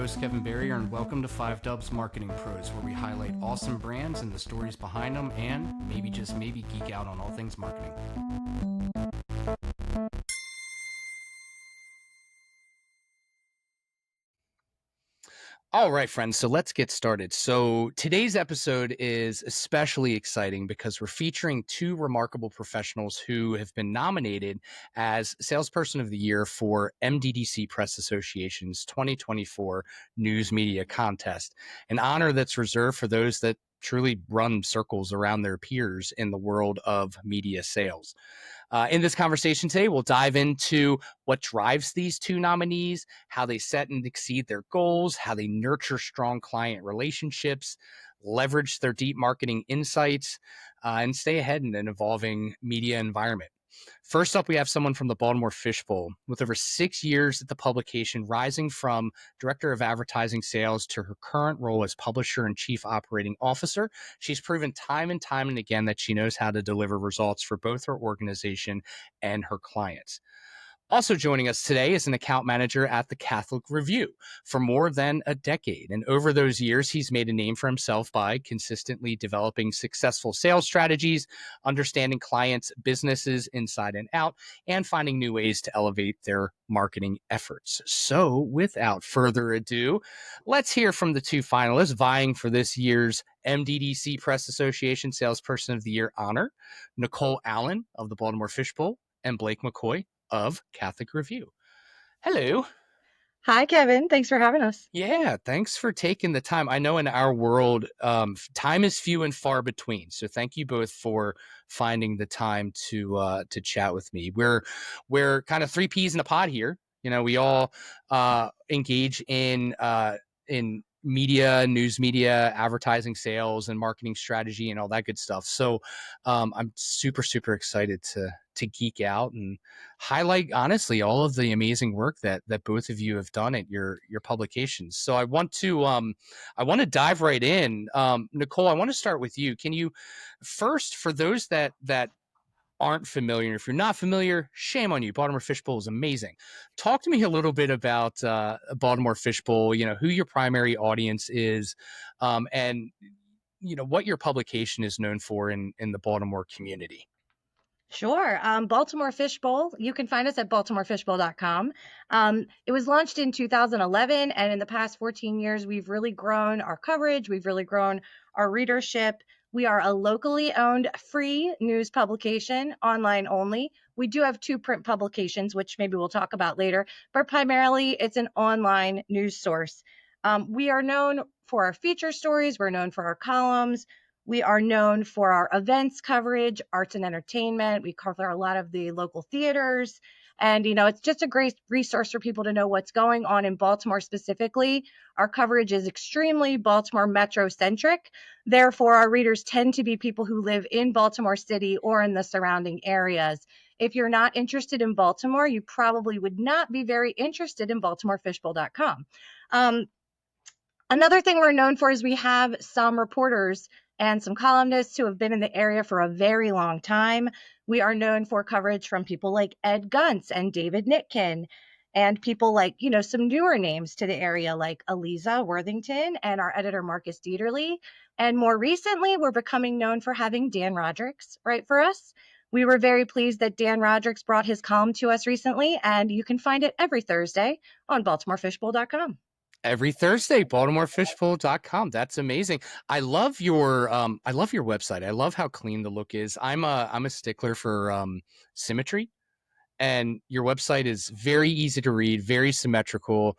host, Kevin Berrier, and welcome to 5 Dubs Marketing Pros, where we highlight awesome brands and the stories behind them, and maybe, just maybe, geek out on all things marketing. All right, friends, so let's get started. So today's episode is especially exciting because we're featuring 2 remarkable professionals who have been nominated as Salesperson of the Year for MDDC Press Association's 2024 News Media Contest, an honor that's reserved for those that truly run circles around their peers in the world of media sales. In this conversation today, we'll dive into what drives these 2 nominees, how they set and exceed their goals, how they nurture strong client relationships, leverage their deep marketing insights, and stay ahead in an evolving media environment. First up, we have someone from the Baltimore Fishbowl with over 6 years at the publication, rising from Director of Advertising Sales to her current role as Publisher and Chief Operating Officer. She's proven time and time and again that she knows how to deliver results for both her organization and her clients. Also joining us today is an account manager at the Catholic Review for more than a decade. And over those years, he's made a name for himself by consistently developing successful sales strategies, understanding clients' businesses inside and out, and finding new ways to elevate their marketing efforts. So without further ado, let's hear from the 2 finalists vying for this year's MDDC Press Association Salesperson of the Year honor, Nicole Allen of the Baltimore Fishbowl and Blake McCoy of Catholic Review. Hello. Hi, Kevin. Thanks for having us. Yeah, thanks for taking the time. I know in our world, time is few and far between. So thank you both for finding the time to chat with me. We're kind of 3 peas in a pod here. You know, we all engage in media, news media, advertising, sales, and marketing strategy, and all that good stuff. So I'm super excited to geek out and highlight, honestly, all of the amazing work that both of you have done at your publications. So I want to dive right in. Nicole, I want to start with you. Can you first, for those that aren't familiar, if you're not familiar, shame on you. Baltimore Fishbowl is amazing. Talk to me a little bit about Baltimore Fishbowl, you know, who your primary audience is, and, you know, what your publication is known for in the Baltimore community. Sure. Baltimore Fishbowl, you can find us at baltimorefishbowl.com. It was launched in 2011, and in the past 14 years, we've really grown our coverage. We've really grown our readership. We are a locally owned free news publication, online only. We do have 2 print publications, which maybe we'll talk about later, but primarily it's an online news source. We are known for our feature stories. We're known for our columns. We are known for our events coverage, arts and entertainment. We cover a lot of the local theaters. And, you know, it's just a great resource for people to know what's going on in Baltimore specifically. Our coverage is extremely Baltimore metro-centric. Therefore, our readers tend to be people who live in Baltimore City or in the surrounding areas. If you're not interested in Baltimore, you probably would not be very interested in baltimorefishbowl.com. Another thing we're known for is we have some reporters and some columnists who have been in the area for a very long time. We are known for coverage from people like Ed Guntz and David Nitkin, and people like, you know, some newer names to the area like Eliza Worthington and our editor Marcus Dieterle. And more recently, we're becoming known for having Dan Rodricks write for us. We were very pleased that Dan Rodricks brought his column to us recently, and you can find it every Thursday on baltimorefishbowl.com. Every Thursday, baltimorefishbowl.com. That's amazing. I love your website. I love how clean the look is. I'm a stickler for symmetry, and your website is very easy to read, very symmetrical,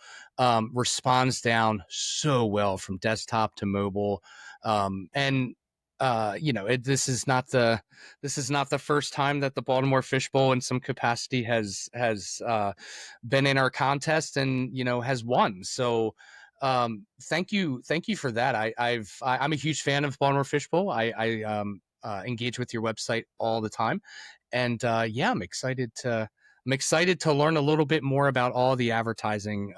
responds down so well from desktop to mobile, and you know, this is not the first time that the Baltimore Fishbowl in some capacity has been in our contest and, you know, has won. So thank you for that. I'm a huge fan of Baltimore Fishbowl. I engage with your website all the time, and yeah, I'm excited to learn a little bit more about all the advertising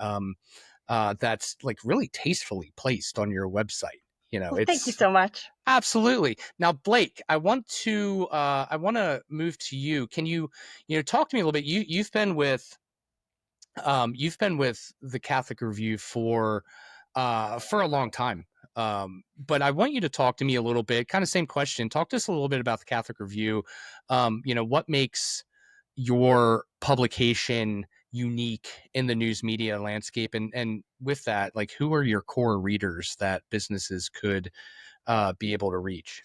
that's like really tastefully placed on your website. You know, well, thank you so much. Absolutely. Now, Blake, I want to move to you. Can you talk to me a little bit? You've been with You've been with the Catholic Review for a long time. But I want you to talk to me a little bit, kind of same question. Talk to us a little bit about the Catholic Review. What makes your publication unique in the news media landscape, and with that, like, who are your core readers that businesses could be able to reach?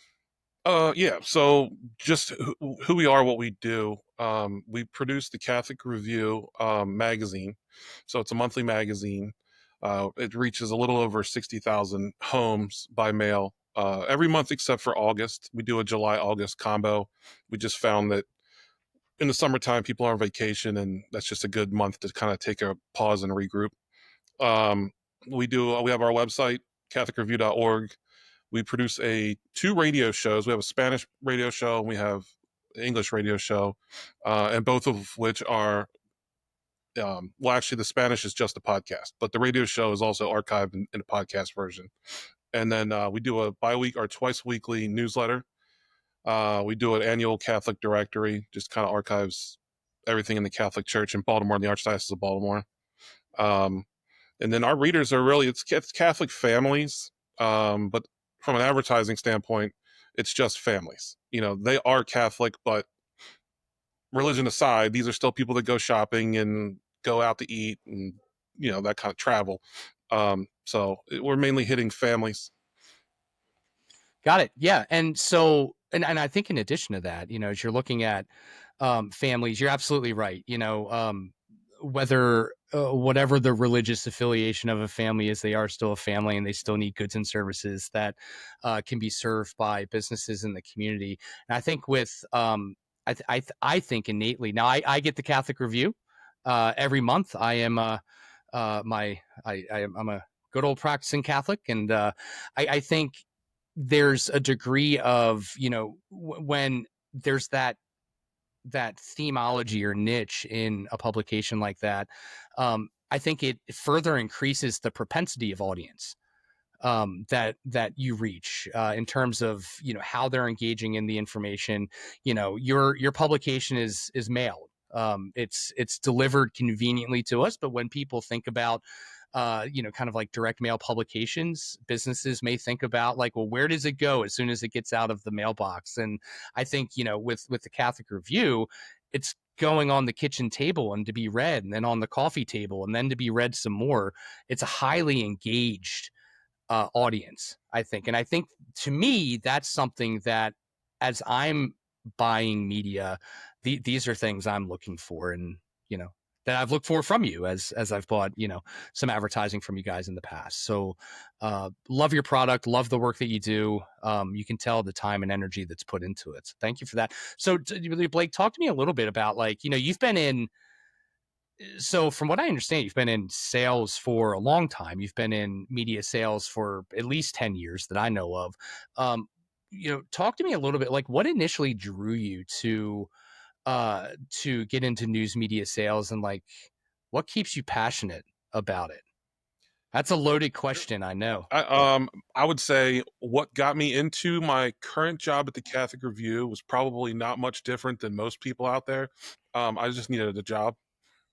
Yeah. So just who we are, what we do. We produce the Catholic Review magazine. So it's a monthly magazine. It reaches a little over 60,000 homes by mail every month except for August. We do a July-August combo. We just found that in the summertime, people are on vacation, and that's just a good month to kind of take a pause and regroup. Um, we have our website, catholicreview.org. We produce two radio shows. We have a Spanish radio show and we have an English radio show, and both of which are well, actually, the Spanish is just a podcast, but the radio show is also archived in a podcast version. And then we do a bi-week or twice weekly newsletter. We do an annual Catholic directory, just kind of archives everything in the Catholic Church in Baltimore, in the Archdiocese of Baltimore. Um, and then our readers are really it's Catholic families, but from an advertising standpoint, it's just families. They are Catholic, but religion aside, these are still people that go shopping and go out to eat and that kind of travel. So we're mainly hitting families. Got it. Yeah. And so, and I think in addition to that, as you're looking at families, you're absolutely right. Whether whatever the religious affiliation of a family is, they are still a family and they still need goods and services that can be served by businesses in the community. And I think I think innately now I get the Catholic Review every month. I am I'm a good old practicing Catholic, and I think there's a degree of when there's that themology or niche in a publication like that, I think it further increases the propensity of audience that you reach in terms of how they're engaging in the information. Your publication is mailed. It's delivered conveniently to us, but when people think about kind of like direct mail publications, businesses may think about like, well, where does it go as soon as it gets out of the mailbox? And I think, with the Catholic Review, it's going on the kitchen table and to be read, and then on the coffee table, and then to be read some more. It's a highly engaged audience, I think. And I think to me, that's something that as I'm buying media, these are things I'm looking for. And, that I've looked for from you as I've bought, some advertising from you guys in the past. So love your product, love the work that you do. You can tell the time and energy that's put into it. So thank you for that. So Blake, talk to me a little bit about, like, you've been in, so from what I understand, you've been in sales for a long time. You've been in media sales for at least 10 years that I know of. Talk to me a little bit, like, what initially drew you to get into news media sales, and like what keeps you passionate about it? That's a loaded question, I know. I would say what got me into my current job at the Catholic Review was probably not much different than most people out there. I just needed a job.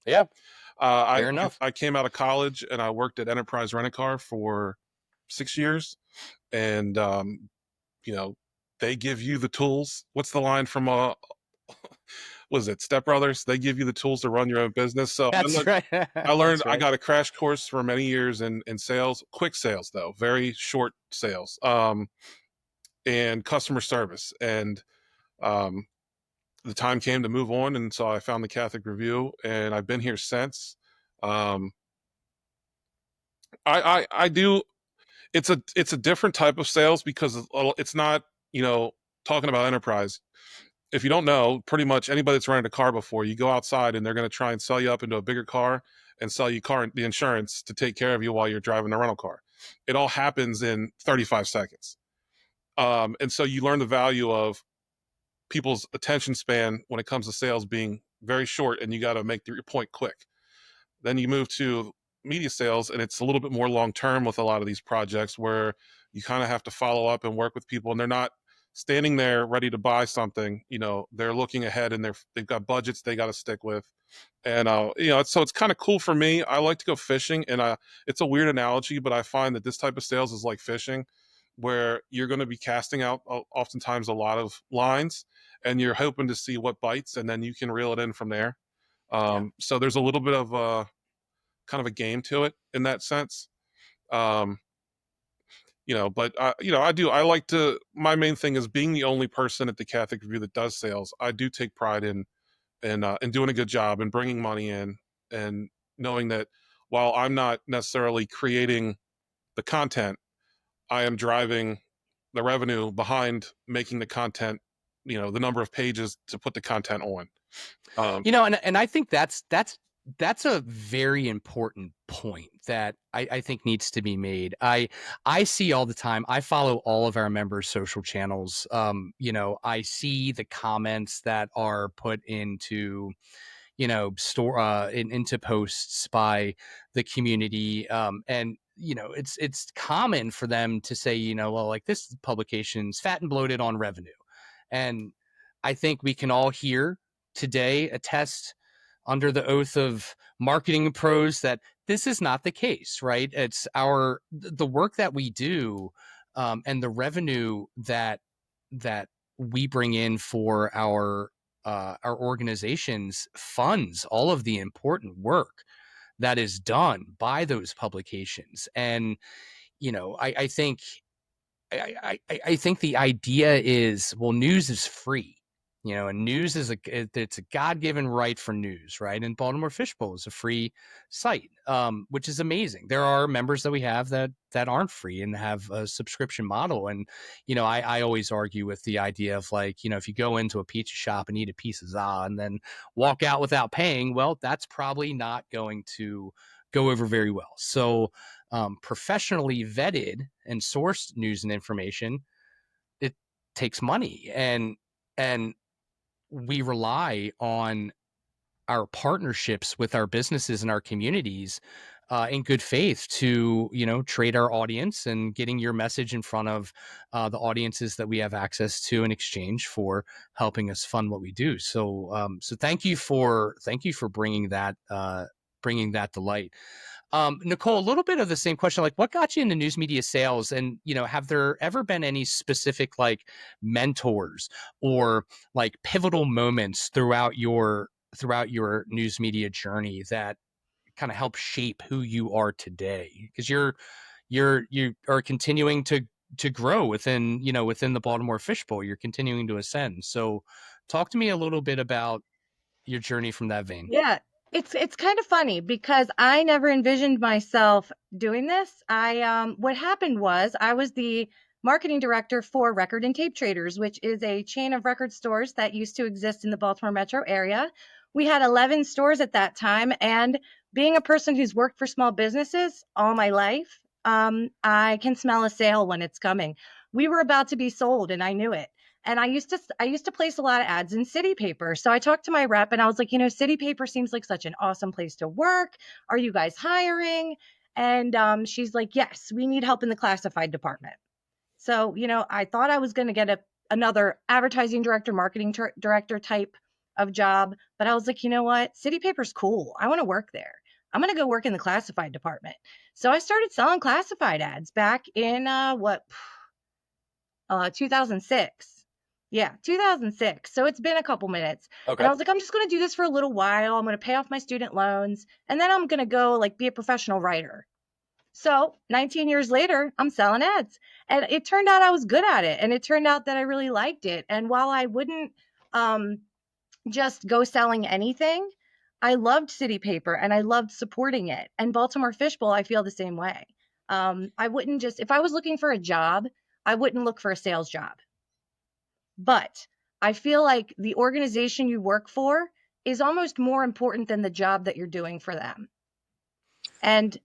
Yeah, Uh, fair enough. I came out of college and I worked at Enterprise Rent-A-Car for 6 years, and they give you the tools. What's the line from was it Step Brothers? They give you the tools to run your own business. So That's right. I learned. That's I right. got a crash course for many years in sales, quick sales though, very short sales, and customer service. And um, the time came to move on, and so I found the Catholic Review, and I've been here since. Um, I do. It's a different type of sales because it's not talking about enterprise. If you don't know, pretty much anybody that's rented a car before, you go outside and they're going to try and sell you up into a bigger car and sell you the insurance to take care of you while you're driving the rental car. It all happens in 35 seconds. And so you learn the value of people's attention span when it comes to sales being very short, and you got to make your point quick. Then you move to media sales, and it's a little bit more long term with a lot of these projects where you kind of have to follow up and work with people, and they're not standing there ready to buy something. They're looking ahead and they've got budgets they got to stick with. And so it's kind of cool for me. I like to go fishing, and it's a weird analogy, but I find that this type of sales is like fishing, where you're going to be casting out oftentimes a lot of lines, and you're hoping to see what bites, and then you can reel it in from there. Yeah. So there's a little bit of kind of a game to it in that sense. Um, but I like to. My main thing is being the only person at the Catholic Review that does sales. I do take pride in doing a good job and bringing money in, and knowing that while I'm not necessarily creating the content, I am driving the revenue behind making the content, the number of pages to put the content on. And I think that's a very important point that I think needs to be made. I see all the time. I follow all of our members' social channels. I see the comments that are put into into posts by the community, and it's common for them to say, well, like, this publication's fat and bloated on revenue. And I think we can all here today attest under the oath of marketing pros that this is not the case, right? It's the work that we do, and the revenue that we bring in for our organizations funds all of the important work that is done by those publications. And I think I think the idea is, well, news is free, and news is it's a God-given right for news, right? And Baltimore Fishbowl is a free site, which is amazing. There are members that we have that aren't free and have a subscription model. And, I always argue with the idea of, like, if you go into a pizza shop and eat a piece of za and then walk out without paying, well, that's probably not going to go over very well. So, professionally vetted and sourced news and information, it takes money, and we rely on our partnerships with our businesses and our communities, in good faith, to trade our audience and getting your message in front of the audiences that we have access to in exchange for helping us fund what we do. So thank you for bringing that to light. Nicole, a little bit of the same question, like, what got you into news media sales? And, have there ever been any specific, like, mentors or, like, pivotal moments throughout your news media journey that kind of help shape who you are today? Because you are continuing to grow within the Baltimore Fishbowl. You're continuing to ascend. So talk to me a little bit about your journey from that vein. Yeah, it's kind of funny because I never envisioned myself doing this. What happened was I was the marketing director for Record and Tape Traders, which is a chain of record stores that used to exist in the Baltimore metro area. We had 11 stores at that time, and being a person who's worked for small businesses all my life, I can smell a sale when it's coming. We were about to be sold, and I knew it. And I used to place a lot of ads in City Paper. So I talked to my rep and I was like, City Paper seems like such an awesome place to work. Are you guys hiring? And she's like, yes, we need help in the classified department. So, I thought I was going to get another advertising director, marketing director type of job. But I was like, you know what? City Paper's cool. I want to work there. I'm going to go work in the classified department. So I started selling classified ads back in 2006. Yeah, 2006. So it's been a couple minutes. Okay. And I was like, I'm just going to do this for a little while. I'm going to pay off my student loans. And then I'm going to go, like, be a professional writer. So 19 years later, I'm selling ads. And it turned out I was good at it. And it turned out that I really liked it. And while I wouldn't just go selling anything, I loved City Paper and I loved supporting it. And Baltimore Fishbowl, I feel the same way. I wouldn't just, if I was looking for a job, I wouldn't look for a sales job. But I feel like the organization you work for is almost more important than the job that you're doing for them. And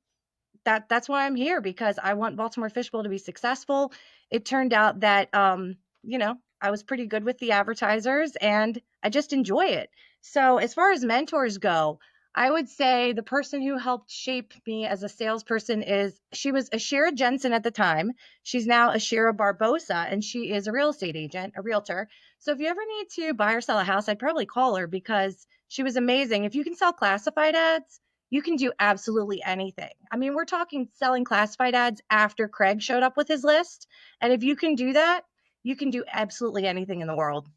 that's why I'm here, because I want Baltimore Fishbowl to be successful. It turned out that, I was pretty good with the advertisers and I just enjoy it. So as far as mentors go, I would say the person who helped shape me as a salesperson she was Ashira Jensen at the time. She's now Ashira Barbosa, and she is a real estate agent, a realtor. So if you ever need to buy or sell a house, I'd probably call her because she was amazing. If you can sell classified ads, you can do absolutely anything. I mean, we're talking selling classified ads after Craig showed up with his list. And if you can do that, you can do absolutely anything in the world.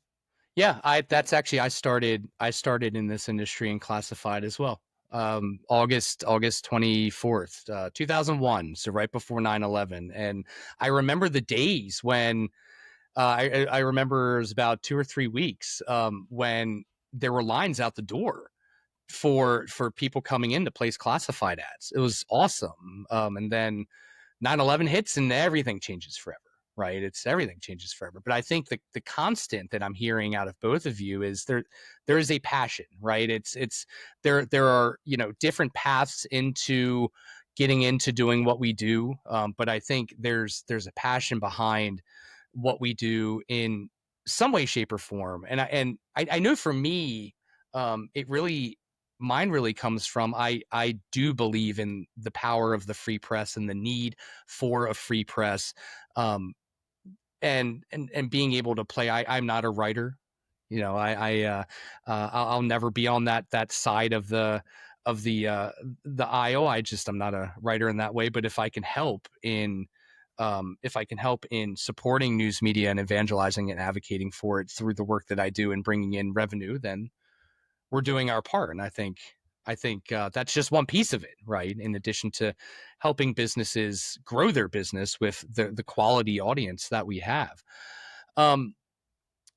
Yeah, that's actually I started in this industry in classified as well. August 24th, 2001, so right before 9/11. And I remember the days when I remember it was about 2 or 3 weeks when there were lines out the door for people coming in to place classified ads. It was awesome. And then 9/11 hits and everything changes forever, right? It's everything changes forever. But I think the constant that I'm hearing out of both of you is there is a passion, right? It's there are, different paths into getting into doing what we do. But I think there's a passion behind what we do in some way, shape, or form. And I know for me, it really mine really comes from I do believe in the power of the free press and the need for a free press, um, and being able to play. I'm not a writer, I'll never be on that side of the aisle. I'm not a writer in that way. But if I can help in supporting news media and evangelizing and advocating for it through the work that I do and bringing in revenue, then we're doing our part. And I think that's just one piece of it, right? In addition to helping businesses grow their business with the quality audience that we have. Um,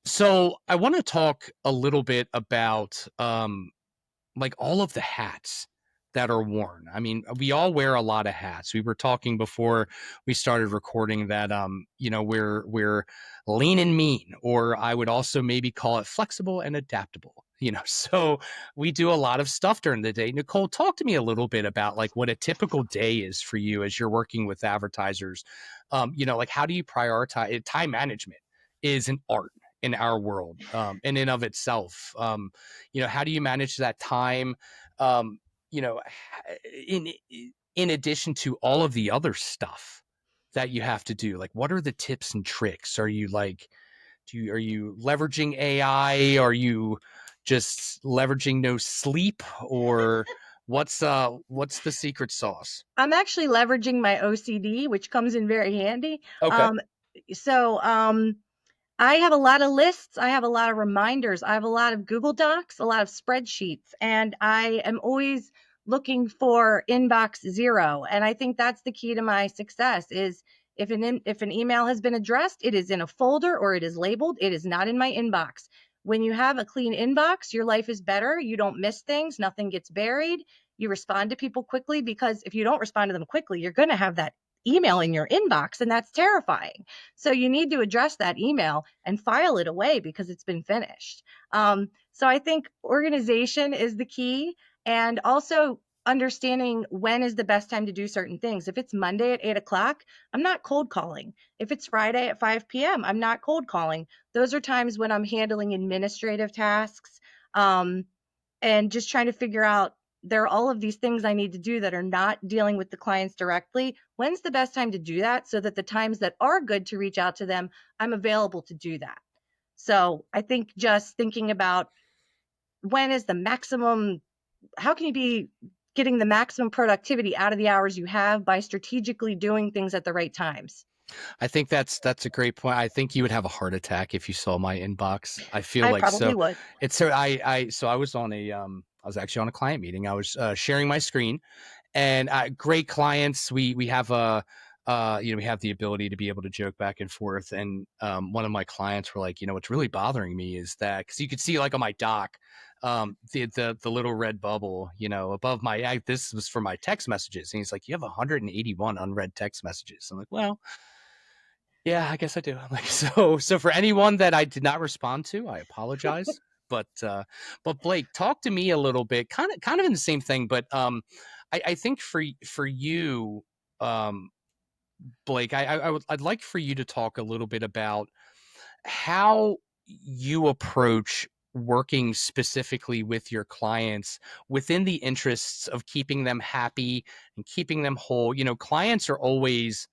so I want to talk a little bit about like all of the hats that are worn. I mean, we all wear a lot of hats. We were talking before we started recording that we're lean and mean, or I would also maybe call it flexible and adaptable. So we do a lot of stuff during the day. Nicole, talk to me a little bit about like what a typical day is for you as you're working with advertisers. Like how do you prioritize time management is an art in our world, in and of itself. How do you manage that time, um, you know in in addition to all of the other stuff that you have to do? Like, what are the tips and tricks? Are you like are you leveraging AI? Are you just leveraging no sleep? Or what's the secret sauce? I'm actually leveraging my OCD, which comes in very handy. Okay. Um, so I have a lot of lists. I have a lot of reminders. I have a lot of Google Docs, a lot of spreadsheets, and I am always looking for inbox zero. And I think that's the key to my success is if an email has been addressed, it is in a folder or it is labeled. It is not in my inbox. When you have a clean inbox, your life is better. You don't miss things. Nothing gets buried. You respond to people quickly, because if you don't respond to them quickly, you're going to have that email in your inbox, and that's terrifying. So you need to address that email and file it away because it's been finished. So I think organization is the key, and also understanding when is the best time to do certain things. If it's Monday at 8 o'clock, I'm not cold calling. If it's Friday at 5 p.m., I'm not cold calling. Those are times when I'm handling administrative tasks, and just trying to figure out, there are all of these things I need to do that are not dealing with the clients directly. When's the best time to do that, so that the times that are good to reach out to them, I'm available to do that. So I think just thinking about when is the maximum, how can you be getting the maximum productivity out of the hours you have by strategically doing things at the right times. I think that's a great point. I think you would have a heart attack if you saw my inbox. I feel I like probably so. would. It's so I was on I was actually on a client meeting. I was sharing my screen, and great clients. We have we have the ability to be able to joke back and forth. And one of my clients were like, what's really bothering me is that, because you could see like on my doc, the little red bubble, above this was for my text messages, and he's like, you have 181 unread text messages. I'm like, well, yeah, I guess I do. I'm like, so for anyone that I did not respond to, I apologize. But Blake, talk to me a little bit, kind of in the same thing. But I think for you, um, Blake, I'd like for you to talk a little bit about how you approach working specifically with your clients within the interests of keeping them happy and keeping them whole. Clients are always,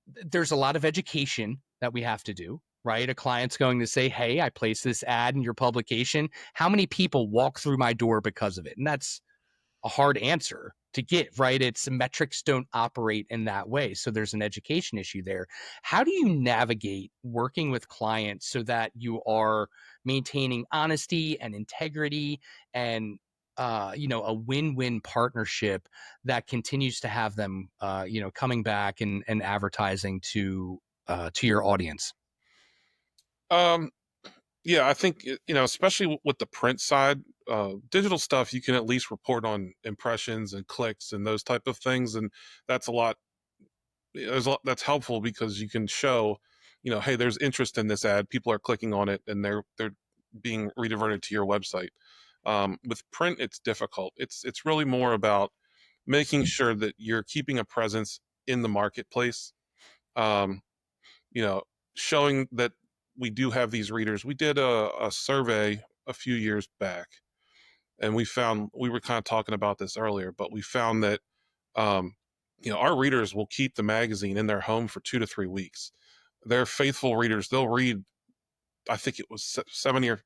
there's a lot of education that we have to do, right? A client's going to say, hey, I placed this ad in your publication. How many people walk through my door because of it? And that's a hard answer to give, right? It's metrics don't operate in that way. So there's an education issue there. How do you navigate working with clients so that you are maintaining honesty and integrity and a win-win partnership that continues to have them, coming back and advertising to your audience? Um, yeah, I think especially with the print side, digital stuff, you can at least report on impressions and clicks and those type of things, and that's a lot. That's helpful because you can show, hey, there's interest in this ad. People are clicking on it, and they're being rediverted to your website. With print, it's difficult. It's really more about making sure that you're keeping a presence in the marketplace. Um, you know, showing that we do have these readers. We did a survey a few years back, and we were kind of talking about this earlier, but we found that um, our readers will keep the magazine in their home for 2 to 3 weeks. They're faithful readers. They'll read. I think it was 70 or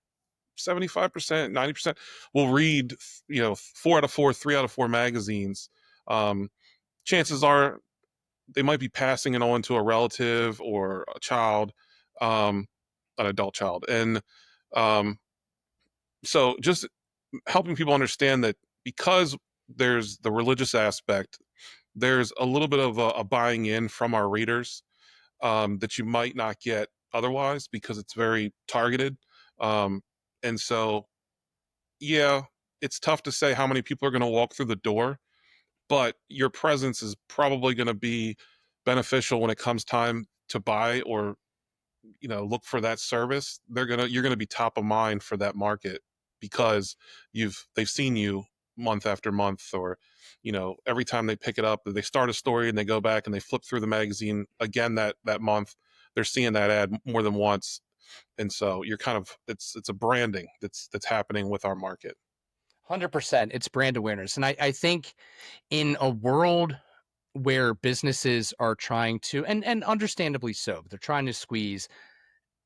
75%, 90% will read. 4 out of 4, 3 out of 4 magazines. Um, Chances are they might be passing it on to a relative or a child, um, an adult child, and um, so just helping people understand that because there's the religious aspect, there's a little bit of a buying in from our readers that you might not get otherwise because it's very targeted. Um, and so, yeah, it's tough to say how many people are going to walk through the door, but your presence is probably going to be beneficial when it comes time to buy or look for that service. You're gonna be top of mind for that market because they've seen you month after month, or every time they pick it up, they start a story and they go back and they flip through the magazine again that month. They're seeing that ad more than once, and so you're kind of it's a branding that's happening with our market. 100%. It's brand awareness. And I think in a world where businesses are trying to, and understandably so, they're trying to squeeze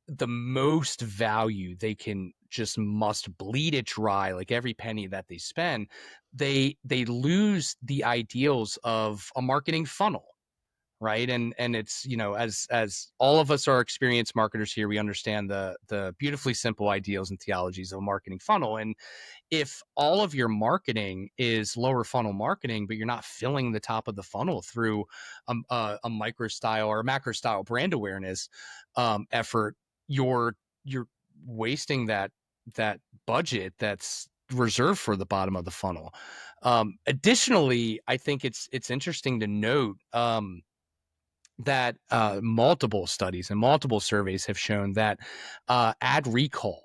the most value they can, just must bleed it dry, like every penny that they spend. They lose the ideals of a marketing funnel, right? And it's, as all of us are experienced marketers here, we understand the beautifully simple ideals and theologies of a marketing funnel. And if all of your marketing is lower funnel marketing, but you're not filling the top of the funnel through a micro style or a macro style brand awareness effort, you're wasting that budget that's reserved for the bottom of the funnel. Additionally, I think it's interesting to note that multiple studies and multiple surveys have shown that ad recall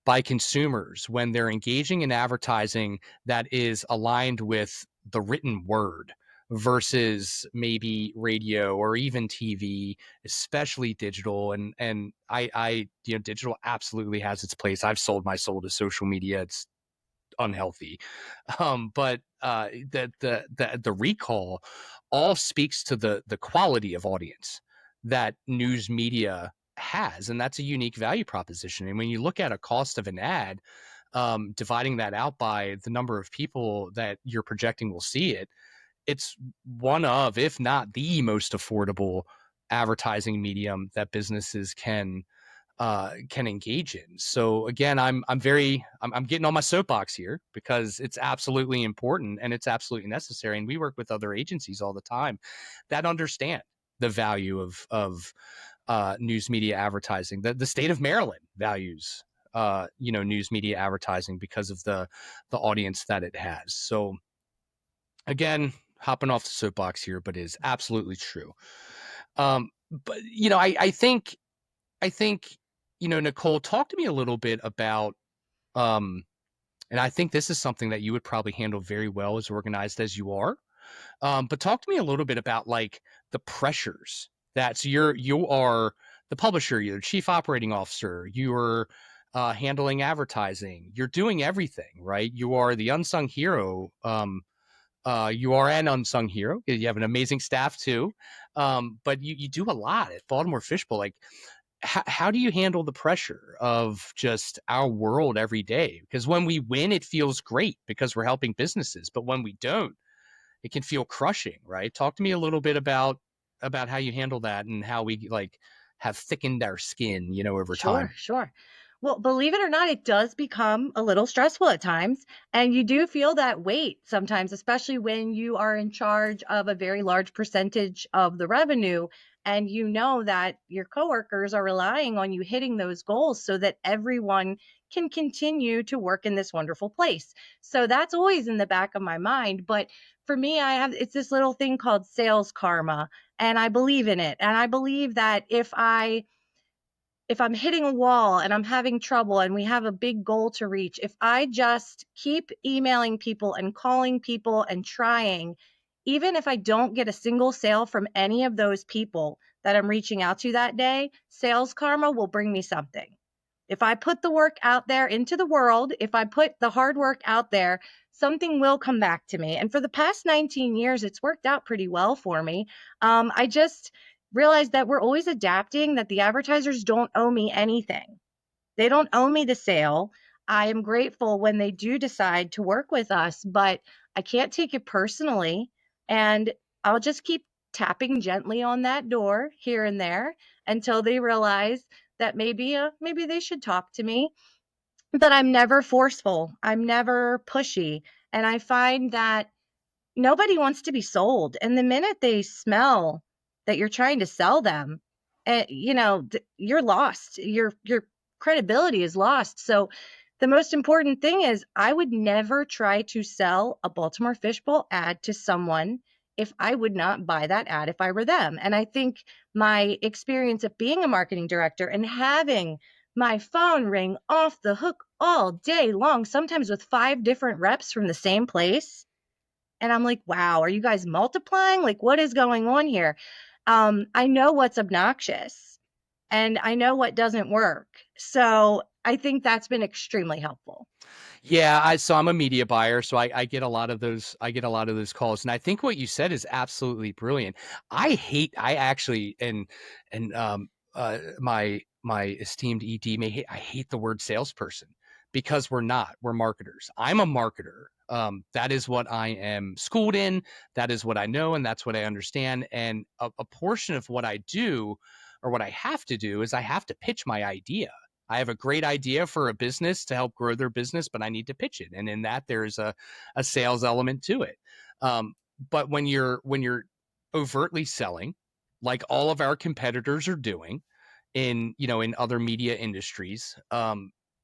by consumers when they're engaging in advertising that is aligned with the written word versus maybe radio or even TV, especially digital. And digital absolutely has its place. I've sold my soul to social media. It's unhealthy. But the recall all speaks to the quality of audience that news media has, and that's a unique value proposition. And when you look at a cost of an ad, dividing that out by the number of people that you're projecting will see it, it's one of, if not the most affordable advertising medium that businesses can engage in. So again, I'm getting on my soapbox here because it's absolutely important and it's absolutely necessary. And we work with other agencies all the time that understand the value of news media advertising. The state of Maryland values news media advertising because of the audience that it has. So again, hopping off the soapbox here, but it is absolutely true. But I think, Nicole, talk to me a little bit about, um, and I think this is something that you would probably handle very well as organized as you are. But talk to me a little bit about like the pressures that, so you are the publisher, you're the chief operating officer, you're handling advertising. You're doing everything, right? You are the unsung hero. You are an unsung hero. You have an amazing staff too, but you do a lot at Baltimore Fishbowl. Like, how do you handle the pressure of just our world every day? Because when we win, it feels great because we're helping businesses, but when we don't, it can feel crushing, right? Talk to me a little bit about how you handle that and how we like have thickened our skin, over Sure, time. sure. Well, believe it or not, it does become a little stressful at times. And you do feel that weight sometimes, especially when you are in charge of a very large percentage of the revenue. And you know that your coworkers are relying on you hitting those goals so that everyone can continue to work in this wonderful place. So that's always in the back of my mind. But for me, it's this little thing called sales karma, and I believe in it. And I believe that if I'm hitting a wall and I'm having trouble and we have a big goal to reach, if I just keep emailing people and calling people and trying, even if I don't get a single sale from any of those people that I'm reaching out to that day, sales karma will bring me something. If I put the work out there into the world, if I put the hard work out there, something will come back to me. And for the past 19 years, it's worked out pretty well for me. I just realized that we're always adapting, that the advertisers don't owe me anything. They don't owe me the sale. I am grateful when they do decide to work with us, but I can't take it personally. And I'll just keep tapping gently on that door here and there until they realize that maybe they should talk to me. But I'm never forceful. I'm never pushy. And I find that nobody wants to be sold. And the minute they smell that you're trying to sell them, you're lost. Your credibility is lost. So the most important thing is I would never try to sell a Baltimore Fishbowl ad to someone if I would not buy that ad if I were them. And I think my experience of being a marketing director and having my phone ring off the hook all day long, sometimes with 5 different reps from the same place, and I'm like, wow, are you guys multiplying? Like, what is going on here? I know what's obnoxious and I know what doesn't work. So I think that's been extremely helpful. Yeah, so I'm a media buyer, so I get a lot of those. I get a lot of those calls, and I think what you said is absolutely brilliant. I actually, my esteemed ED may hate. I hate the word salesperson because we're not. We're marketers. I'm a marketer. That is what I am schooled in. That is what I know, and that's what I understand. And a portion of what I do, or what I have to do, is I have to pitch my idea. I have a great idea for a business to help grow their business, but I need to pitch it. And in that, there's a sales element to it. But when you're overtly selling, like all of our competitors are doing in other media industries,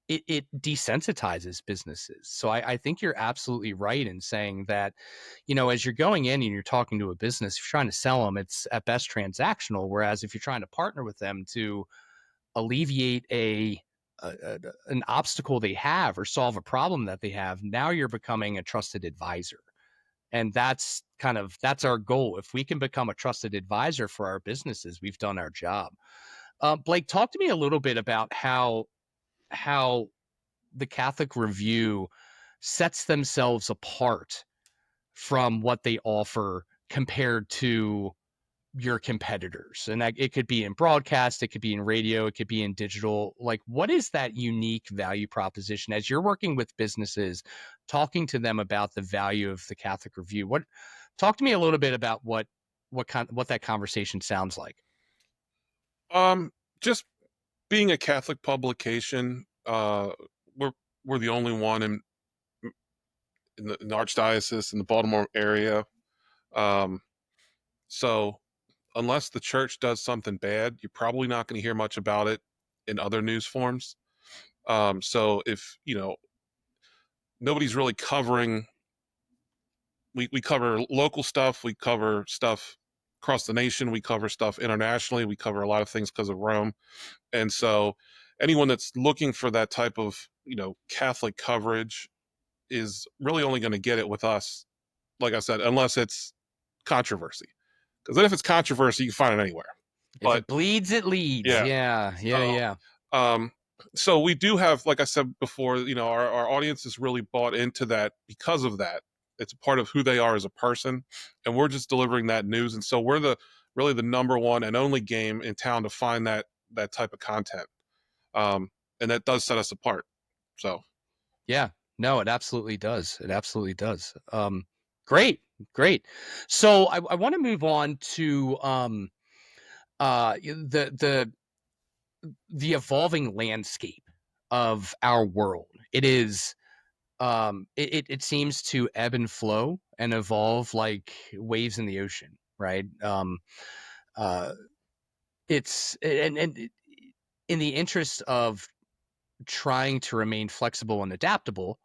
it desensitizes businesses. So I think you're absolutely right in saying that, as you're going in and you're talking to a business, if you're trying to sell them, it's at best transactional. Whereas if you're trying to partner with them to alleviate an obstacle they have or solve a problem that they have, now you're becoming a trusted advisor. And that's our goal. If we can become a trusted advisor for our businesses, we've done our job. Blake, talk to me a little bit about how the Catholic Review sets themselves apart from what they offer compared to your competitors. And it could be in broadcast, it could be in radio, it could be in digital. Like, what is that unique value proposition as you're working with businesses, talking to them about the value of the Catholic Review? Talk to me a little bit about what that conversation sounds like. Just being a Catholic publication, we're the only one in the Archdiocese in the Baltimore area. So unless the church does something bad, you're probably not going to hear much about it in other news forms. So if nobody's really covering, we cover local stuff, we cover stuff across the nation, we cover stuff internationally, we cover a lot of things because of Rome. And so anyone that's looking for that type of Catholic coverage is really only going to get it with us, like I said, unless it's controversy. Because then if it's controversy, you can find it anywhere. If But it bleeds, it leads. yeah, Yeah. so, um, So we do have, like I said before, our audience is really bought into that because of that. It's a part of who they are as a person, and we're just delivering that news. And so we're really the number one and only game in town to find that type of content, and that does set us apart. So Yeah, no, it absolutely does. It absolutely does. Great, great. So I want to move on to the evolving landscape of our world. It is it seems to ebb and flow and evolve like waves in the ocean, right? Uh it's and in the interest of trying to remain flexible and adaptable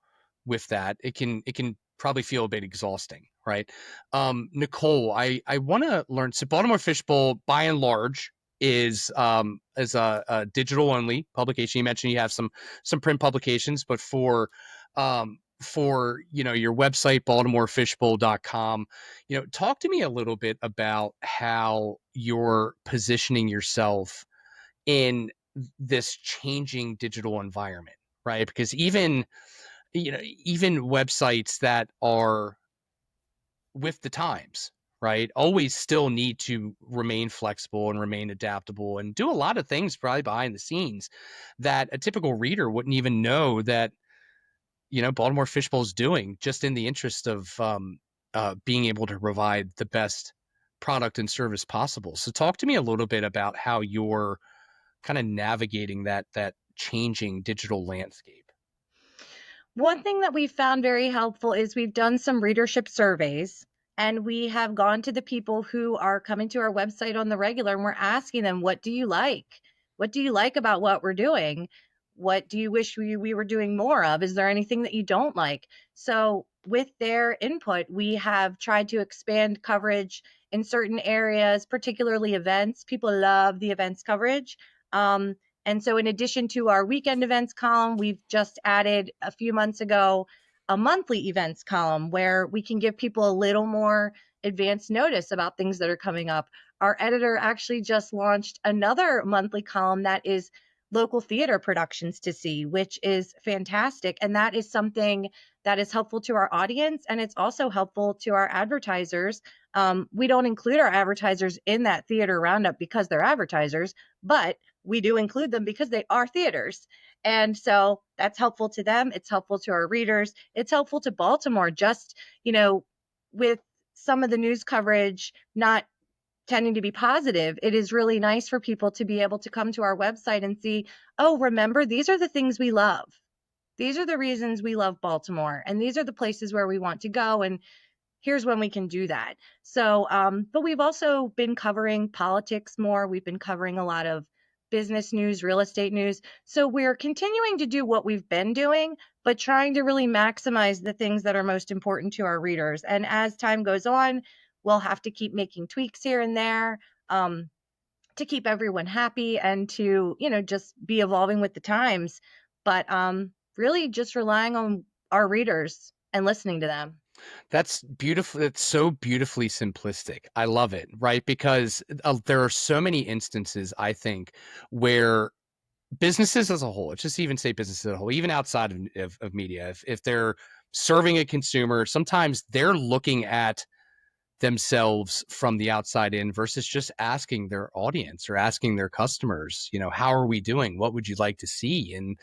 with that, it can probably feel a bit exhausting, right? Nicole, I want to learn. So Baltimore Fishbowl, by and large, is a digital only publication. You mentioned you have some print publications, but for your website baltimorefishbowl.com, talk to me a little bit about how you're positioning yourself in this changing digital environment, right? Because even websites that are with the times, right, always still need to remain flexible and remain adaptable and do a lot of things probably behind the scenes that a typical reader wouldn't even know that Baltimore Fishbowl is doing, just in the interest of being able to provide the best product and service possible. So talk to me a little bit about how you're kind of navigating that changing digital landscape. One thing that we found very helpful is we've done some readership surveys, and we have gone to the people who are coming to our website on the regular, and we're asking them, what do you like? What do you like about what we're doing? What do you wish we were doing more of? Is there anything that you don't like? So, with their input, we have tried to expand coverage in certain areas, particularly events. People love the events coverage. And so, in addition to our weekend events column, we've just added a few months ago a monthly events column where we can give people a little more advance notice about things that are coming up. Our editor actually just launched another monthly column that is local theater productions to see, which is fantastic. And that is something that is helpful to our audience. And it's also helpful to our advertisers. We don't include our advertisers in that theater roundup because they're advertisers, but we do include them because they are theaters. And so that's helpful to them. It's helpful to our readers. It's helpful to Baltimore, just, with some of the news coverage not tending to be positive. It is really nice for people to be able to come to our website and see, oh, remember, these are the things we love. These are the reasons we love Baltimore. And these are the places where we want to go. And here's when we can do that. So, but we've also been covering politics more. We've been covering a lot of business news, real estate news. So we're continuing to do what we've been doing, but trying to really maximize the things that are most important to our readers. And as time goes on, we'll have to keep making tweaks here and there, to keep everyone happy and to, just be evolving with the times. But really just relying on our readers and listening to them. That's beautiful. It's so beautifully simplistic. I love it, right? Because there are so many instances, I think, where businesses as a whole, let's just even say businesses as a whole, even outside of media, if they're serving a consumer, sometimes they're looking at themselves from the outside in versus just asking their audience or asking their customers, how are we doing? What would you like to see? And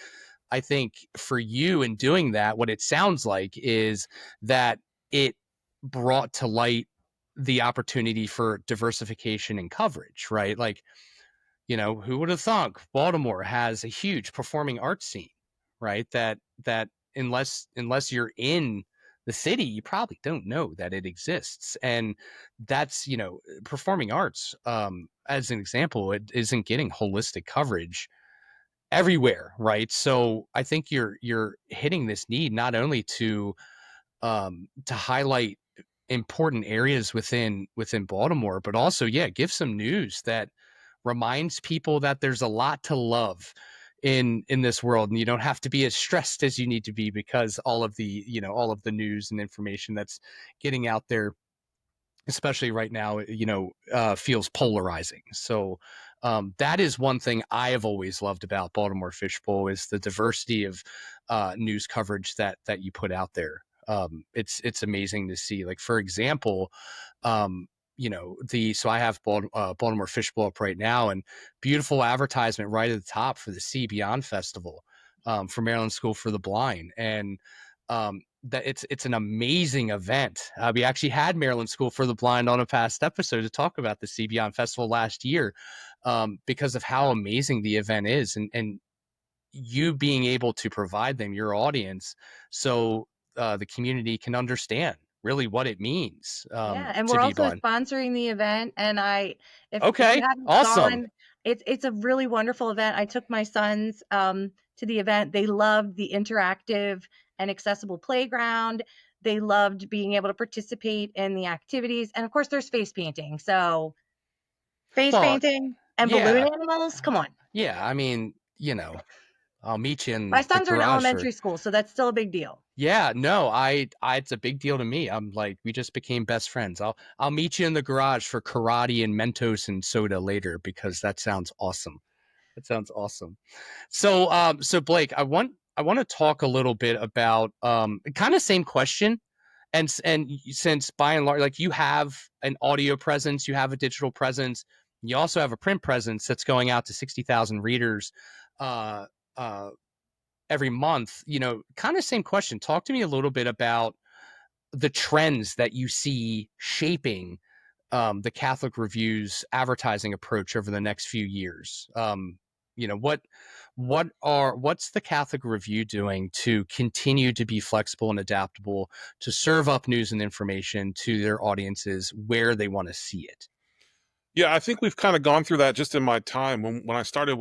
I think for you in doing that, what it sounds like is that it brought to light the opportunity for diversification and coverage, right? Like, who would have thunk Baltimore has a huge performing arts scene, right? That unless you're in the city, you probably don't know that it exists. And that's, performing arts, as an example, it isn't getting holistic coverage everywhere, right? So I think you're hitting this need not only to highlight important areas within Baltimore, but also, yeah, give some news that reminds people that there's a lot to love in this world, and you don't have to be as stressed as you need to be because all of the news and information that's getting out there, especially right now, feels polarizing. So That is one thing I have always loved about Baltimore Fishbowl is the diversity of news coverage that you put out there. It's amazing to see. Like, for example, so I have Baltimore Fishbowl up right now, and beautiful advertisement right at the top for the Sea Beyond Festival, for Maryland School for the Blind. And that it's an amazing event. We actually had Maryland School for the Blind on a past episode to talk about the Sea Beyond Festival last year, because of how amazing the event is, and you being able to provide them your audience, so the community can understand really what it means, Yeah, and to we're be also blind. sponsoring the event, and if you Okay, haven't awesome. gone, it's a really wonderful event. I took my sons to the event. They loved the interactive and accessible playground. They loved being able to participate in the activities, and of course, there's face painting. So face Well, painting and balloon yeah, animals. Come on, yeah. I mean, I'll meet you my in the sons are in garage for. elementary school, so that's still a big deal. Yeah, no, it's a big deal to me. I'm like, we just became best friends. I'll meet you in the garage for karate and Mentos and soda later, because that sounds awesome. That sounds awesome. So Blake, I want to talk a little bit about kind of same question, and since by and large, like, you have an audio presence, you have a digital presence, you also have a print presence that's going out to 60,000 readers uh, uh, every month. Kind of same question. Talk to me a little bit about the trends that you see shaping the Catholic Review's advertising approach over the next few years. What's the Catholic Review doing to continue to be flexible and adaptable to serve up news and information to their audiences where they want to see it? Yeah, I think we've kind of gone through that just in my time. When I started,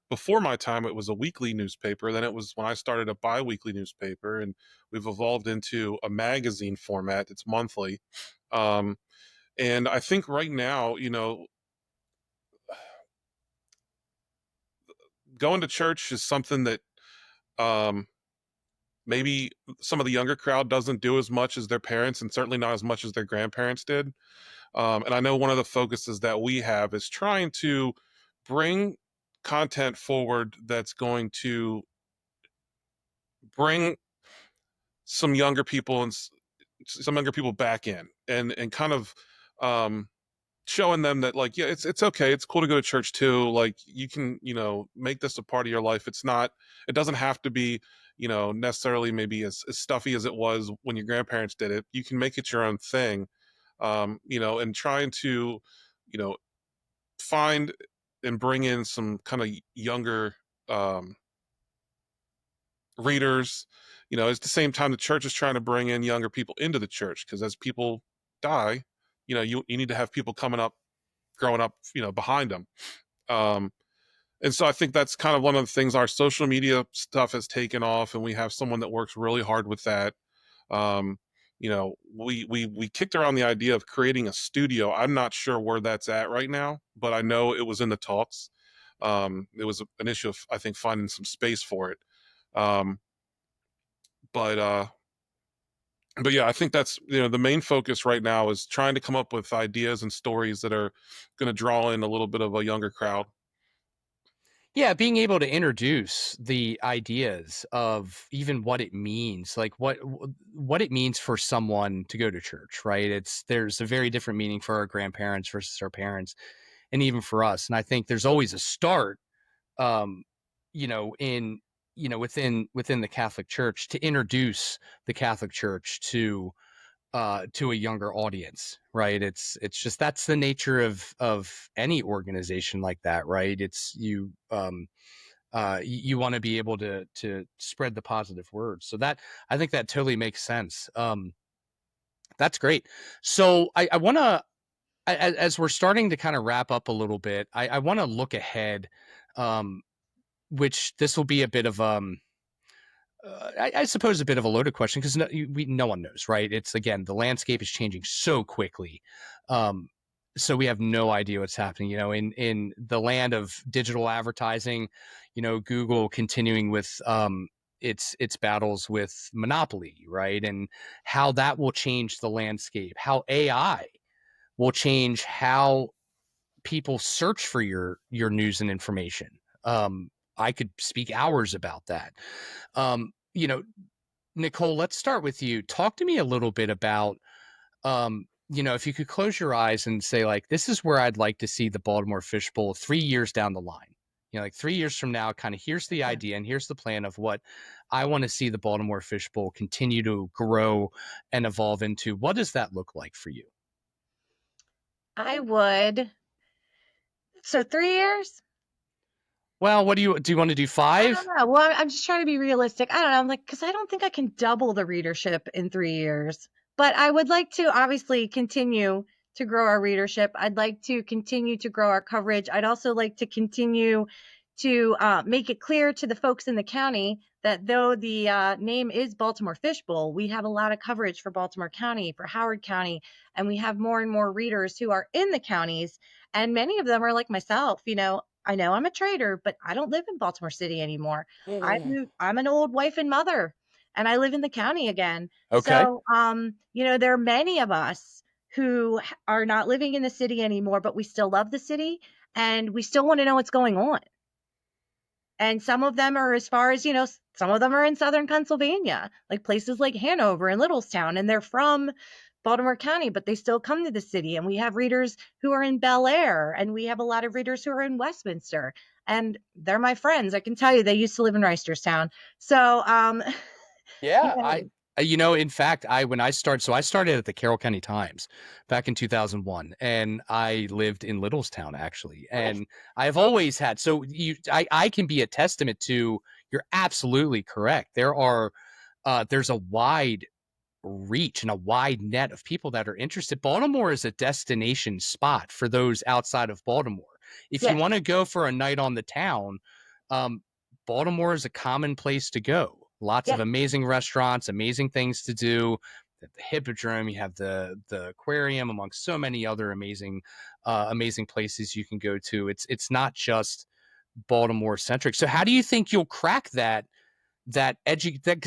before my time, it was a weekly newspaper. Then it was when I started a bi-weekly newspaper, and we've evolved into a magazine format. It's monthly. Um, and I think right now, going to church is something that um, maybe some of the younger crowd doesn't do as much as their parents, and certainly not as much as their grandparents did. And I know one of the focuses that we have is trying to bring content forward that's going to bring some younger people and some younger people back in, and kind of um, showing them that, like, yeah, it's okay, it's cool to go to church too. Like, you can, make this a part of your life. It doesn't have to be, necessarily maybe as stuffy as it was when your grandparents did it. You can make it your own thing. And trying to, you know, find and bring in some kind of younger um, readers. At the same time, the church is trying to bring in younger people into the church, because as people die, you need to have people growing up, behind them. Um, and so I think that's kind of one of the things. Our social media stuff has taken off, and we have someone that works really hard with that. We kicked around the idea of creating a studio. I'm not sure where that's at right now, but I know it was in the talks. It was an issue of, I think, finding some space for it. Um, but uh, but yeah, I think that's, the main focus right now is trying to come up with ideas and stories that are going to draw in a little bit of a younger crowd. Yeah, being able to introduce the ideas of even what it means, like what it means for someone to go to church, right? There's a very different meaning for our grandparents versus our parents, and even for us. And I think there's always a start, um, in within the Catholic Church, to introduce the Catholic Church to a younger audience, right? It's just, that's the nature of any organization like that, right? It's you want to be able to spread the positive word. So that, I think that totally makes sense. That's great. So I want to, as we're starting to kind of wrap up a little bit, I want to look ahead, um, which this will be a bit of I suppose a bit of a loaded question, because no one knows, right? It's, again, the landscape is changing so quickly, um, so we have no idea what's happening. In the land of digital advertising, Google continuing with its battles with monopoly, right? And how that will change the landscape, how AI will change how people search for your news and information. I could speak hours about that. You know, Nicole, let's start with you. Talk to me a little bit about, if you could close your eyes and say, like, this is where I'd like to see the Baltimore Fishbowl 3 years down the line. Like 3 years from now, kind of here's the Yeah. idea and here's the plan of what I want to see the Baltimore Fishbowl continue to grow and evolve into. What does that look like for you? I would. So 3 years? Well, what do you want to do? I 5? don't know. Well, I'm just trying to be realistic. I don't know. I'm like, because I don't think I can double the readership in 3 years. But I would like to obviously continue to grow our readership. I'd like to continue to grow our coverage. I'd also like to continue to make it clear to the folks in the county that though the name is Baltimore Fishbowl, we have a lot of coverage for Baltimore County, for Howard County, and we have more and more readers who are in the counties. And many of them are like myself, I know I'm a trader, but I don't live in Baltimore City anymore. I'm an old wife and mother, and I live in the county again. Okay. So, there are many of us who are not living in the city anymore, but we still love the city and we still want to know what's going on. And some of them are as far as, some of them are in Southern Pennsylvania, like places like Hanover and Littlestown, and they're from Baltimore County, but they still come to the city. And we have readers who are in Bel Air, and we have a lot of readers who are in Westminster, and they're my friends. I can tell you, they used to live in Reisterstown. So, you Yeah, know, in fact, I started at the Carroll County Times back in 2001, and I lived in Littlestown actually. And I've always had, so I can be a testament to, you're absolutely correct. There's a wide reach and a wide net of people that are interested. Baltimore is a destination spot for those outside of Baltimore. If you yes, want to go for a night on the town, um, Baltimore is a common place to go. Lots of yes, amazing restaurants, amazing things to do. The Hippodrome, you have the aquarium, amongst so many other amazing places you can go to. It's not just Baltimore centric. So how do you think you'll crack because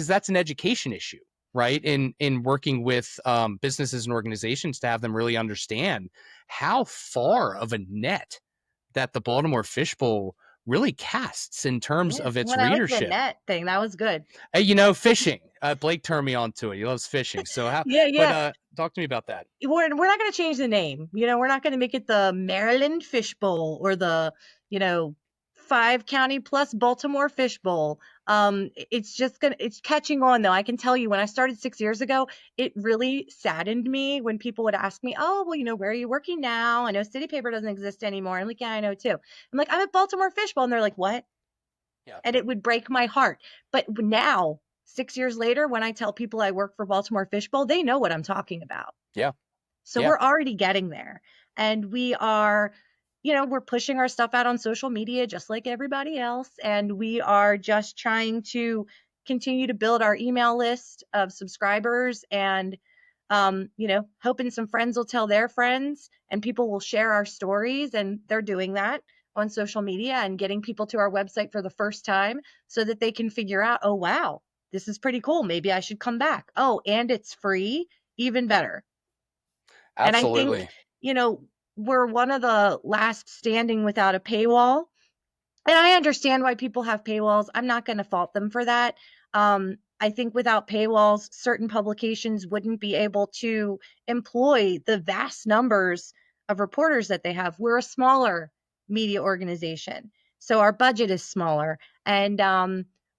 that's an education issue, right? In working with businesses and organizations to have them really understand how far of a net that the Baltimore Fishbowl really casts in terms yeah. of its When I like the readership. net thing, that was good. Hey, fishing. Blake turned me on to it. He loves fishing. So Yeah, yeah. talk to me about that. We're not going to change the name. We're not going to make it the Maryland Fishbowl or the, you know, 5 county plus Baltimore Fishbowl. It's catching on though. I can tell you when I started 6 years ago, it really saddened me when people would ask me, oh, well, where are you working now? I know City Paper doesn't exist anymore. I'm like, yeah, I know too. I'm like, I'm at Baltimore Fishbowl. And they're like, what? Yeah. And it would break my heart. But now, 6 years later, when I tell people I work for Baltimore Fishbowl, they know what I'm talking about. Yeah. So Yeah. we're already getting there. And we are, we're pushing our stuff out on social media just like everybody else. And we are just trying to continue to build our email list of subscribers and, hoping some friends will tell their friends and people will share our stories. And they're doing that on social media and getting people to our website for the first time so that they can figure out, oh, wow, this is pretty cool. Maybe I should come back. Oh, and it's free. Even better. And I think, Absolutely. we're one of the last standing without a paywall. And I understand why people have paywalls. I'm not going to fault them for that. I think without paywalls, certain publications wouldn't be able to employ the vast numbers of reporters that they have. We're a smaller media organization, so our budget is smaller. And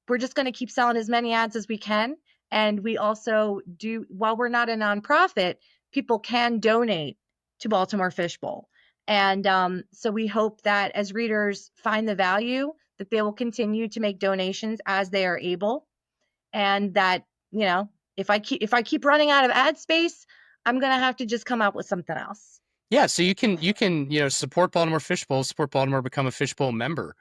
we're just going to keep selling as many ads as we can. And we also do, while we're not a nonprofit, people can donate to Baltimore Fishbowl. And so we hope that as readers find the value, that they will continue to make donations as they are able. And that, if I keep running out of ad space, I'm going to have to just come up with something else. Yeah, so you can support Baltimore Fishbowl, support Baltimore, become a Fishbowl member.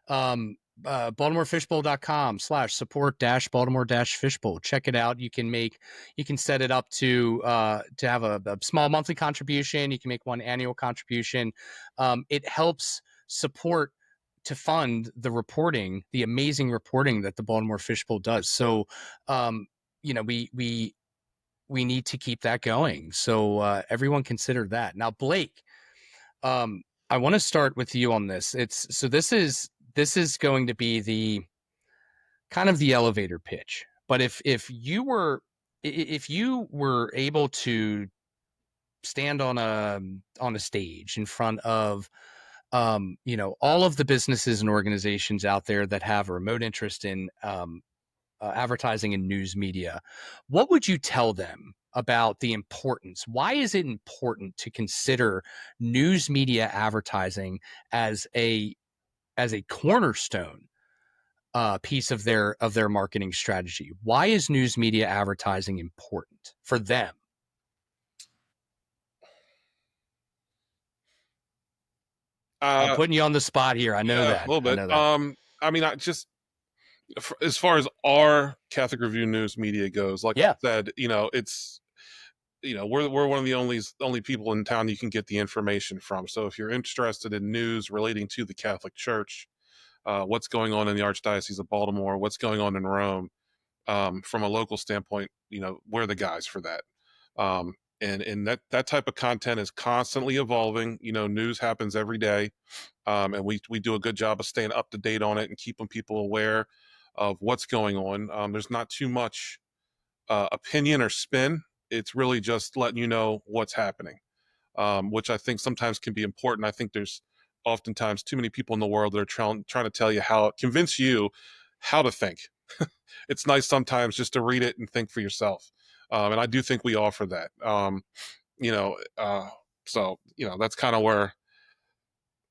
BaltimoreFishbowl.com/support-Baltimore-Fishbowl. Check it out. You can set it up to have a small monthly contribution. You can make one annual contribution. It helps support to fund the reporting, the amazing reporting that the Baltimore Fishbowl does. So, we need to keep that going. So everyone consider that. Now, Blake, I want to start with you on this. This is going to be the kind of the elevator pitch. But if you were able to stand on a stage in front of all of the businesses and organizations out there that have a remote interest in advertising and news media, what would you tell them about the importance? Why is it important to consider news media advertising as a cornerstone piece of their marketing strategy? Why is news media advertising important for them? I'm Uh, putting you on the spot here. I know yeah, a that. little I bit. know that. I mean, I just as far as our Catholic Review news media goes, like I Yeah. said, it's we're one of the only people in town you can get the information from. So if you're interested in news relating to the Catholic Church, what's going on in the Archdiocese of Baltimore, what's going on in Rome, from a local standpoint, we're the guys for that. And that type of content is constantly evolving. News happens every day, and we do a good job of staying up to date on it and keeping people aware of what's going on. There's not too much opinion or spin. It's really just letting you know what's happening, which I think sometimes can be important. I think there's oftentimes too many people in the world that are trying to tell you convince you how to think. It's nice sometimes just to read it and think for yourself. And I do think we offer that. You know, uh, that's kind of where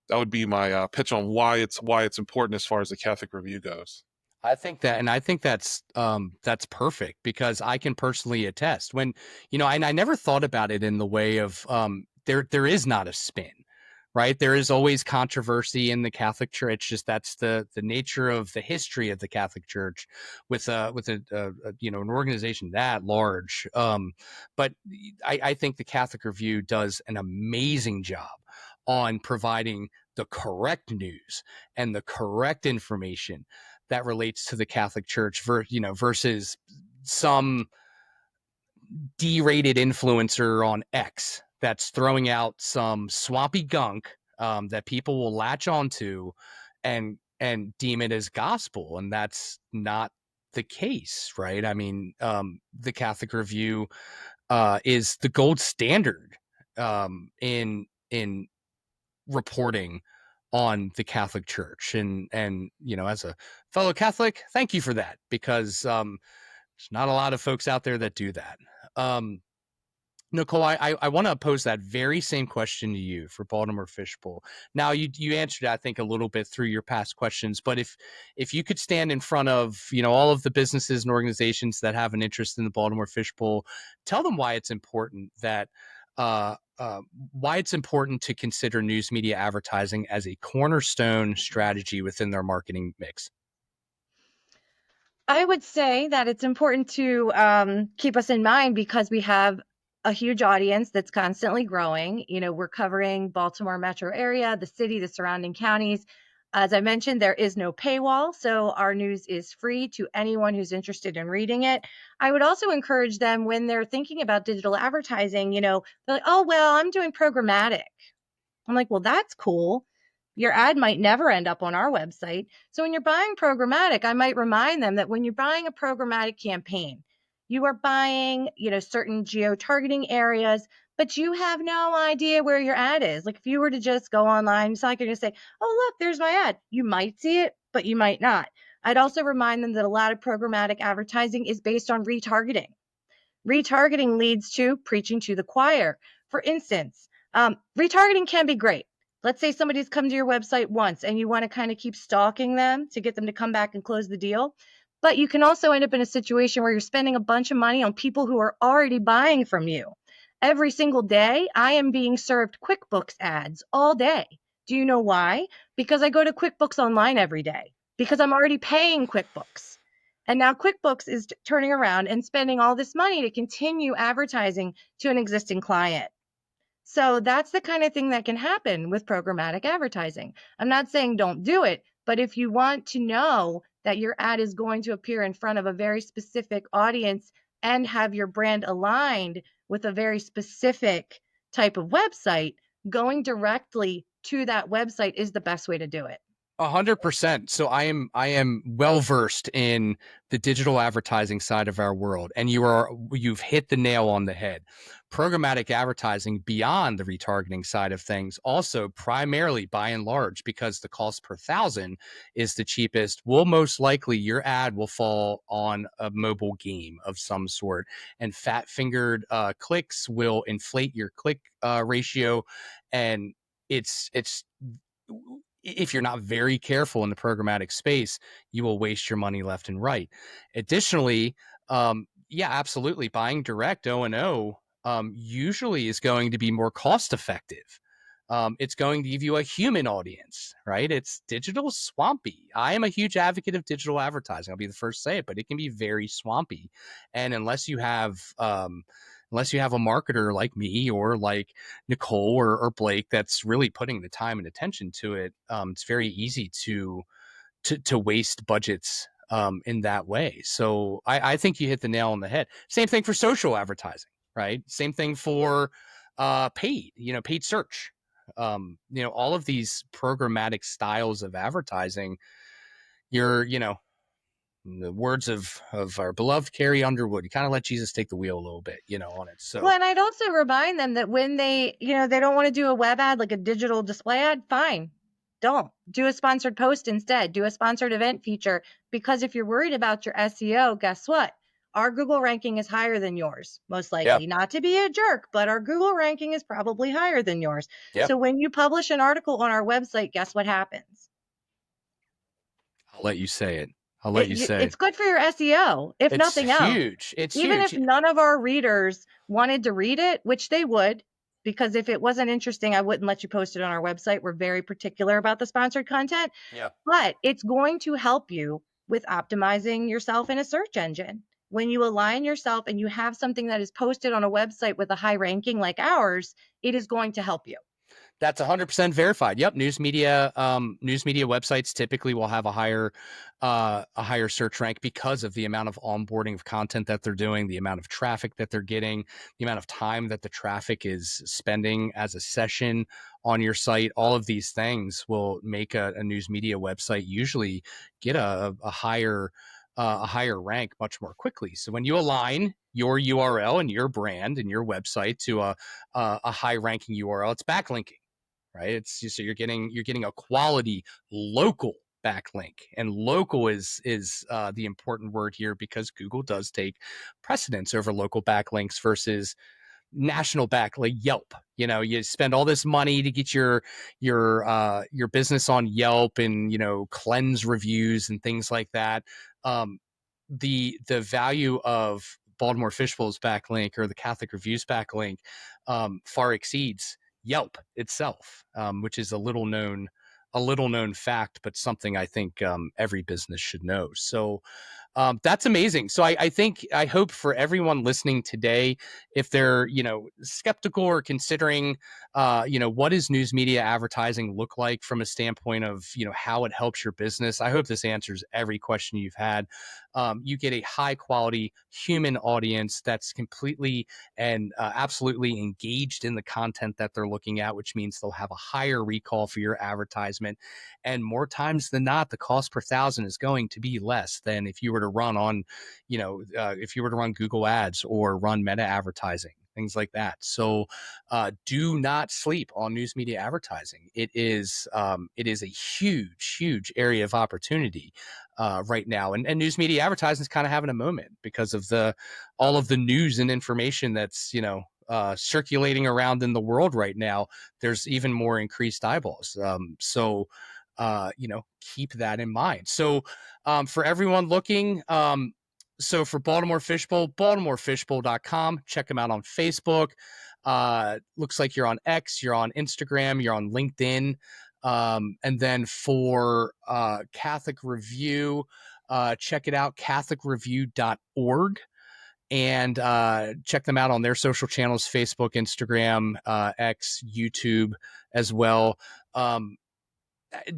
that would be my pitch on why it's important as far as the Catholic Review goes. I think that, and I think that's perfect because I can personally attest when, and I never thought about it in the way of, there is not a spin, right? There is always controversy in the Catholic Church. It's just that's the nature of the history of the Catholic Church with an organization that large. But I think the Catholic Review does an amazing job on providing the correct news and the correct information that relates to the Catholic Church versus some D-rated influencer on X that's throwing out some swampy gunk that people will latch onto and deem it as gospel, and that's not the case, right? I mean, the Catholic Review is the gold standard in reporting on the Catholic Church, and as a fellow Catholic, thank you for that, because there's not a lot of folks out there that do that. um Nicole, I want to pose that very same question to you for Baltimore Fishbowl. Now, you answered, I think, a little bit through your past questions, but if you could stand in front of all of the businesses and organizations that have an interest in the Baltimore Fishbowl, tell them why it's important uh, why it's important to consider news media advertising as a cornerstone strategy within their marketing mix. I would say that it's important to keep us in mind because we have a huge audience that's constantly growing. We're covering Baltimore metro area, the city, the surrounding counties. As I mentioned, there is no paywall, so our news is free to anyone who's interested in reading it. I would also encourage them when they're thinking about digital advertising, they're like, oh, well, I'm doing programmatic. I'm like, well, that's cool. Your ad might never end up on our website. So when you're buying programmatic, I might remind them that when you're buying a programmatic campaign, you are buying, certain geo-targeting areas, but you have no idea where your ad is. Like if you were to just go online, it's like you're going to say, oh, look, there's my ad. You might see it, but you might not. I'd also remind them that a lot of programmatic advertising is based on retargeting. Retargeting leads to preaching to the choir. For instance, retargeting can be great. Let's say somebody's come to your website once and you want to kind of keep stalking them to get them to come back and close the deal. But you can also end up in a situation where you're spending a bunch of money on people who are already buying from you. Every single day, I am being served QuickBooks ads all day. Do you know why? Because I go to QuickBooks Online every day, because I'm already paying QuickBooks. And now QuickBooks is turning around and spending all this money to continue advertising to an existing client. So that's the kind of thing that can happen with programmatic advertising. I'm not saying don't do it, but if you want to know that your ad is going to appear in front of a very specific audience and have your brand aligned with a very specific type of website, going directly to that website is the best way to do it. 100%. So I am well versed in the digital advertising side of our world, and you've hit the nail on the head. Programmatic advertising beyond the retargeting side of things, also primarily by and large, because the cost per thousand is the cheapest, will most likely your ad will fall on a mobile game of some sort, and fat fingered clicks will inflate your click ratio, and it's if you're not very careful in the programmatic space, you will waste your money left and right. Additionally, yeah, absolutely. Buying direct O&O usually is going to be more cost effective. It's going to give you a human audience, right? It's digital swampy. I am a huge advocate of digital advertising. I'll be the first to say it, but it can be very swampy. And unless you have a marketer like me or like Nicole or Blake that's really putting the time and attention to it, it's very easy to waste budgets in that way. So I think you hit the nail on the head. Same thing for social advertising, right? Same thing for paid search. All of these programmatic styles of advertising, in the words of our beloved Carrie Underwood, you kind of let Jesus take the wheel a little bit, on it. So Well, and I'd also remind them that when they don't want to do a web ad, like a digital display ad, fine. Don't do a sponsored post instead. Do a sponsored event feature, because if you're worried about your SEO, guess what? Our Google ranking is higher than yours, most yeah, likely. Not to be a jerk, but our Google ranking is probably higher than yours. yeah. So when you publish an article on our website, guess what happens? I'll let you say it. I'll let you say It's it. good for your SEO, if It's nothing else. huge. It's Even huge. if none of our readers wanted to read it, which they would, because if it wasn't interesting, I wouldn't let you post it on our website. We're very particular about the sponsored content, Yeah. but it's going to help you with optimizing yourself in a search engine. When you align yourself and you have something that is posted on a website with a high ranking like ours, it is going to help you. That's 100% verified. Yep, news media websites typically will have a higher search rank because of the amount of onboarding of content that they're doing, the amount of traffic that they're getting, the amount of time that the traffic is spending as a session on your site. All of these things will make a news media website usually get a higher rank much more quickly. So when you align your URL and your brand and your website to a high ranking URL, it's backlinking, right? It's just, so you're getting a quality local backlink, and local is the important word here, because Google does take precedence over local backlinks versus national back, like Yelp. You spend all this money to get your business on Yelp and cleanse reviews and things like that. The value of Baltimore Fishbowl's backlink or the Catholic Reviews backlink far exceeds Yelp itself, which is a little known fact, but something I think every business should know. So that's amazing. So I hope for everyone listening today, if they're skeptical or considering what does news media advertising look like from a standpoint of how it helps your business, I hope this answers every question you've had. You get a high quality human audience that's completely and absolutely engaged in the content that they're looking at, which means they'll have a higher recall for your advertisement. And more times than not, the cost per thousand is going to be less than if you were to run on, if you were to run Google ads or run meta advertising, things like that. So do not sleep on news media advertising. It is a huge area of opportunity right now. And news media advertising is kind of having a moment because of all of the news and information that's, circulating around in the world right now. There's even more increased eyeballs. So keep that in mind. So for everyone looking, so for Baltimore Fishbowl, baltimorefishbowl.com. Check them out on Facebook. Looks like you're on X, you're on Instagram, you're on LinkedIn. And then for Catholic Review, check it out, catholicreview.org. And check them out on their social channels, Facebook, Instagram, X, YouTube as well.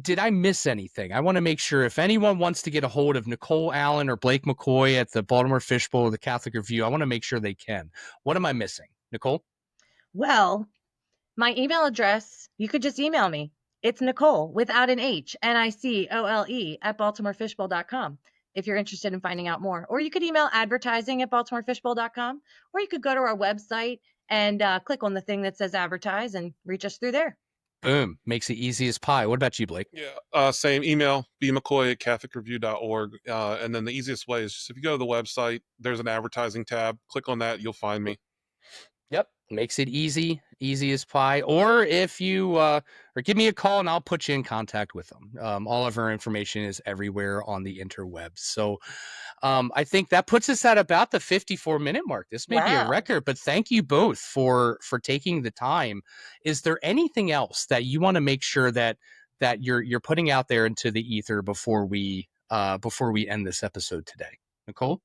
Did I miss anything? I want to make sure if anyone wants to get a hold of Nicole Allen or Blake McCoy at the Baltimore Fishbowl or the Catholic Review, I want to make sure they can. What am I missing, Nicole? Well, My email address, you could just email me. It's Nicole without an H, Nicole at baltimorefishbowl.com if you're interested in finding out more. Or you could email advertising at baltimorefishbowl.com, or you could go to our website and click on the thing that says advertise and reach us through there. Boom. Makes it easy as pie. What about you, Blake? Yeah, same email, bmccoy at catholicreview.org. And then the easiest way is just if you go to the website, there's an advertising tab. Click on that, you'll find me. Yep. Makes it easy as pie. Or if you, or give me a call and I'll put you in contact with them. All of our information is everywhere on the interwebs. So I think that puts us at about the 54-minute mark. This may be a Wow. record, but thank you both for taking the time. Is there anything else that you want to make sure that you're putting out there into the ether before we end this episode today? Nicole?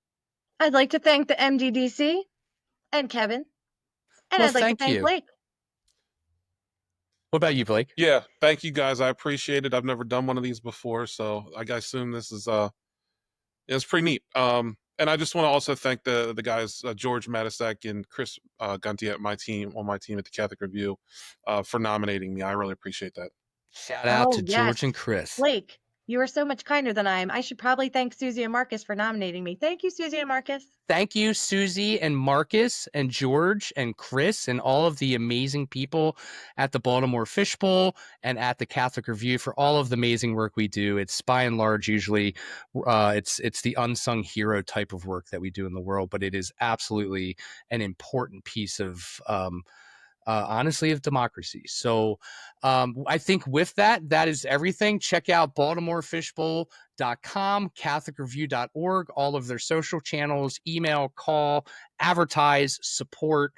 I'd like to thank the MDDC and Kevin. And Well, I'd like to thank thank you. Blake. What about you, Blake? Yeah, thank you guys. I appreciate it. I've never done one of these before, so I assume this is it's pretty neat. And I just want to also thank the guys George Matisak and Chris Gunty on my team at the Catholic Review for nominating me. I really appreciate that. Shout out to yes. George and Chris. Blake, you are so much kinder than I am. I should probably thank Susie and Marcus for nominating me. Thank you, Susie and Marcus. Thank you, Susie and Marcus and George and Chris and all of the amazing people at the Baltimore Fishbowl and at the Catholic Review for all of the amazing work we do. It's by and large usually it's the unsung hero type of work that we do in the world, but it is absolutely an important piece of honestly, of democracy. So I think with that is everything. Check out baltimorefishbowl.com, catholicreview.org, all of their social channels, email, call, advertise, support.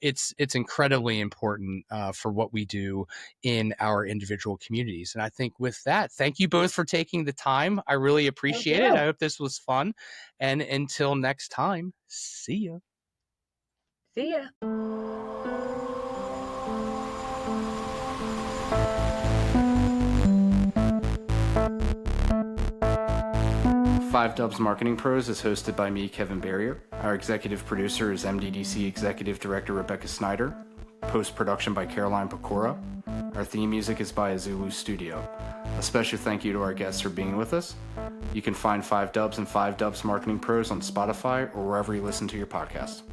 It's incredibly important for what we do in our individual communities. And I think with that, thank you both for taking the time. I really appreciate it. I hope this was fun. And until next time, see ya. See ya. Five Dubs Marketing Pros is hosted by me, Kevin Berrier. Our executive producer is MDDC Executive Director Rebecca Snyder. Post-production by Caroline Pecora. Our theme music is by Azulu Studio. A special thank you to our guests for being with us. You can find Five Dubs and Five Dubs Marketing Pros on Spotify or wherever you listen to your podcasts.